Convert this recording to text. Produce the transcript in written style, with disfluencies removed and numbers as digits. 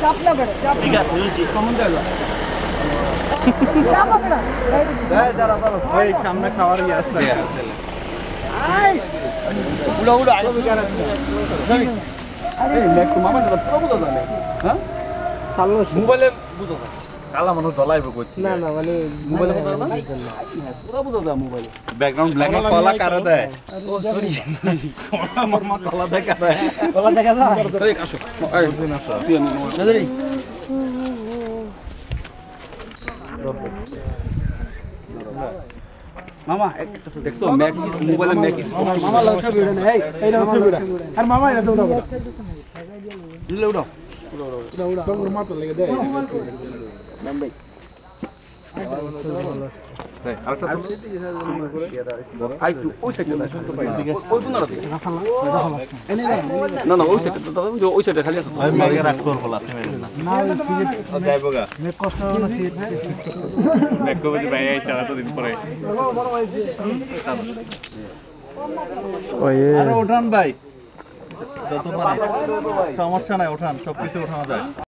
চাপ না বেড়ে চাপ ঠিক আছে বুঝছি কমন দেলো চাপ হবে না দাঁড়া ওই সামনে খাওয়ার ইয়ে আছে উড়া উড়া আইস এই ম্যাক তো মামা না তো বুঝা জানে হ্যাঁ চালু মোবাইলে বুঝা যায় কালা মানুষ দলাইব কইছি না না মানে মোবাইলে বুঝা না পুরো বুঝা যায় মোবাইলে ব্যাকগ্রাউন্ড ব্ল্যাক কলা কারে দেয় ও সরি মামা কলা দেখা দেয় বলা দেখা যায় এই আসো এই দিন আসো তুই আমি নজরি মামা একটা দেখছো ম্যাক মোবাইলে ম্যাক মামা লক্ষ্য ভিডিও নেই এই না ভিডিও আর মামা এটা দাও দাও দিলে উড়াও উড়া তোর মাথা লেগে দে নাম্বাই এই আরেকটা আই টু ওই সাইডে না শুনতে পাই ওই কোনাতে না না ওই সাইডে তো ওই সাইডে খালি আছে ওই ম্যাগে রাখ করব না তুমি না না সিগারেট যাইবগা মে কষ্ট না সিগারেট ম্যাগ কবে ভাই আইছে এতদিন পরে ওই আরে ওঠান ভাই যত পারে সমস্যা নাই ওঠান সব কিছু ওঠানো যায়